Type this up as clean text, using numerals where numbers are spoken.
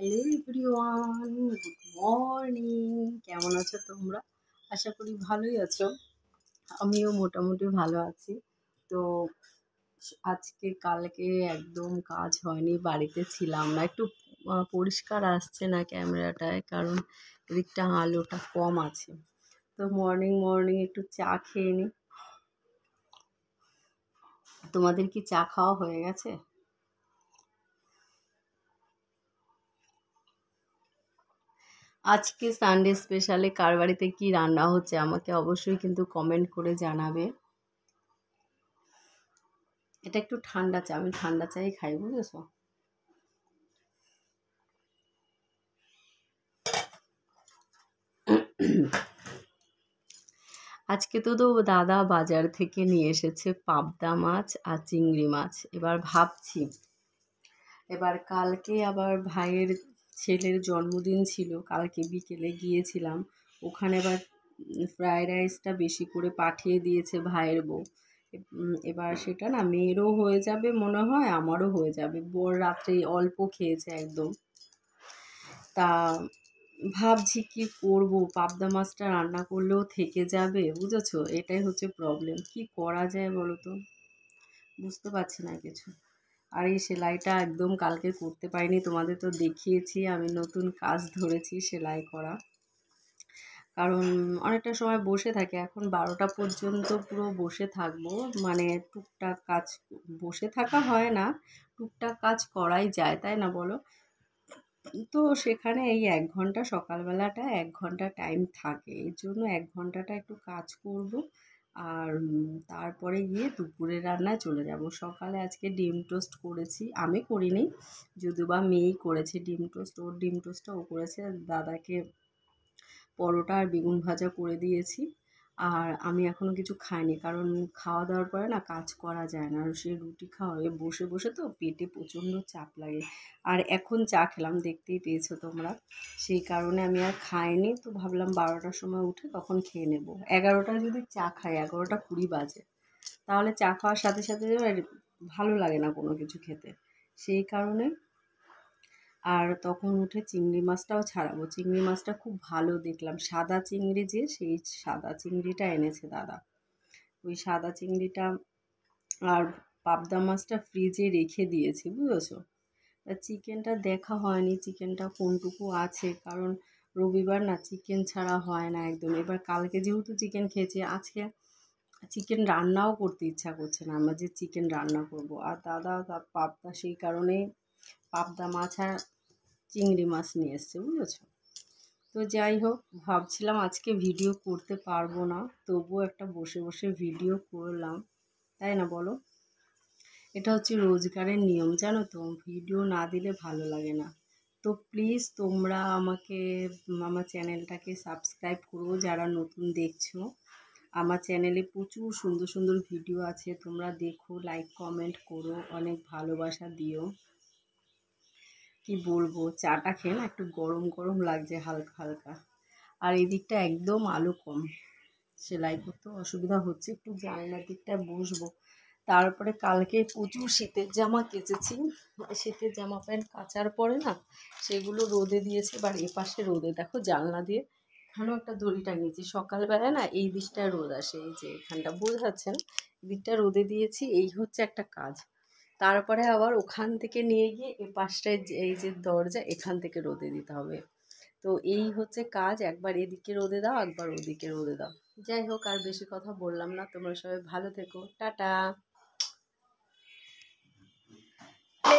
Hello everyone, good morning. কেমন আছো তোমরা? আশা করি ভালোই আছো। আমিও মোটামুটি ভালো আছি। তো আজকে কালকে একদম কাজ হয়নি, বাড়িতে ছিলাম না। একটু পরিষ্কার আসছে না ক্যামেরাটায়, কারণ এদিকটা আলোটা কম আছে। তো মর্নিং মর্নিং একটু চা খেয়ে নিই। তোমাদের কি চা খাওয়া হয়ে গেছে? আজকে সানডে স্পেশালে কার বাড়িতে কি রান্না হচ্ছে আমাকে অবশ্যই কিন্তু কমেন্ট করে জানাবে। এটা একটু ঠান্ডা চা, আমি ঠান্ডা চাই খাই, বুঝেছো? আজকে তো দাদা বাজার থেকে নিয়ে এসেছে পাবদা মাছ আর চিংড়ি মাছ। এবার ভাবছি, এবার কালকে আবার ভাইয়ের ছেলের জন্মদিন ছিল, কালকে বিকেলে গিয়েছিলাম ওখানে। এবার ফ্রায়েড রাইসটা বেশি করে পাঠিয়ে দিয়েছে ভাইয়ের বউ। এবার সেটা না মেয়েরও হয়ে যাবে মনে হয়, আমারও হয়ে যাবে। বর রাত্রে অল্প খেয়েছে একদম। তা ভাবছি কি করব, পাবদা মাছটা রান্না করলেও থেকে যাবে, বুঝেছো? এটাই হচ্ছে প্রবলেম। কি করা যায় বলো তো, বুঝতে পারছি না কিছু। আর এই সেলাইটা একদম কালকে করতে পারিনি, তোমাদের তো দেখিয়েছি আমি নতুন কাজ ধরেছি সেলাই করা। কারণ অনেকটা সময় বসে থাকে, এখন 12টা পর্যন্ত পুরো বসে থাকবো। মানে টুকটাক কাজ, বসে থাকা হয় না, টুকটাক কাজ করাই যায়, তাই না বলো? তো সেখানে এই 1 ঘন্টা, সকালবেলাটা 1 ঘন্টা টাইম থাকে, এর জন্য 1 ঘন্টাটা একটু কাজ করব। আর তারপরে গিয়ে দুপুরের রান্নায় চলে যাব। সকালে আজকে ডিম টোস্ট করেছি, আমি করিনি, যদিও বা মেয়েই করেছে ডিম টোস্ট। ওর ডিম টোস্টটা ও করেছে, দাদাকে পরোটা আর বেগুন ভাজা করে দিয়েছি। আর আমি এখনও কিছু খাইনি, কারণ খাওয়া দাওয়ার পরে না কাজ করা যায় না। আর সেই রুটি খাওয়া বসে বসে তো পেটে প্রচণ্ড চাপ লাগে। আর এখন চা খেলাম, দেখতেই পেয়েছো তোমরা। সেই কারণে আমি আর খাইনি। তো ভাবলাম 12টার সময় উঠে তখন খেয়ে নেব। 11টায় যদি চা খাই, 11টা 20 বাজে, তাহলে চা খাওয়ার সাথে সাথে ভালো লাগে না কোনো কিছু খেতে। সেই কারণে আর তখন উঠে চিংড়ি মাছটাও ছাড়াবো। চিংড়ি মাছটা খুব ভালো দেখলাম, সাদা চিংড়ি, যে সেই সাদা চিংড়িটা এনেছে দাদা। ওই সাদা চিংড়িটা আর পাবদা মাছটা ফ্রিজে রেখে দিয়েছি, বুঝেছো? চিকেনটা দেখা হয়নি, চিকেনটা কোনটুকু আছে, কারণ রবিবার না চিকেন ছাড়া হয় না একদম। এবার কালকে যেহেতু চিকেন খেয়েছি, আজকে চিকেন রান্নাও করতে ইচ্ছা করছে না আমার, যে চিকেন রান্না করব। আর দাদা পাবদা, সেই কারণে পাবদা মাছ আর চিংড়ি মাছ নিয়ে এসছে, বুঝেছো? তো যাই হোক, ভাবছিলাম আজকে ভিডিও করতে পারবো না, তবুও একটা বসে বসে ভিডিও করলাম, তাই না বলো? এটা হচ্ছে রোজগারের নিয়ম, জানো তো, ভিডিও না দিলে ভালো লাগে না। তো প্লিজ তোমরা আমাকে, আমার চ্যানেলটাকে সাবস্ক্রাইব করো যারা নতুন দেখছো। আমার চ্যানেলে প্রচুর সুন্দর সুন্দর ভিডিও আছে, তোমরা দেখো, লাইক কমেন্ট করো, অনেক ভালোবাসা দিও। কি বলবো, চাটা খেয়ে না একটু গরম গরম লাগছে হালকা হালকা। আর এই দিকটা একদম আলো কম, সেলাই করতেও অসুবিধা হচ্ছে। একটু জানলার দিকটায় বসবো। তারপরে কালকে প্রচুর শীতের জামা কেচেছি, শীতের জামা প্যান্ট কাচার পরে না সেগুলো রোদে দিয়েছি। এবার এপাশে রোদে, দেখো জানলা দিয়ে এখানেও একটা দড়ি টাঙিয়েছি। সকালবেলায় না এই দিকটায় রোদ আসে, এই যে এখানটা বোঝা যাচ্ছে না, এই দিকটা রোদে দিয়েছি। এই হচ্ছে একটা কাজ। তারপরে আবার ওখান থেকে নিয়ে গিয়ে এ পাশটায় এই যে দরজা, এখান থেকে রোদে দিতে হবে। তো এই হচ্ছে কাজ, একবার এদিকে রোদে দাও, একবার ওদিকে রোদে দাও। যাই হোক, আর বেশি কথা বললাম না, তোমরা সবাই ভালো থেকো, টাটা।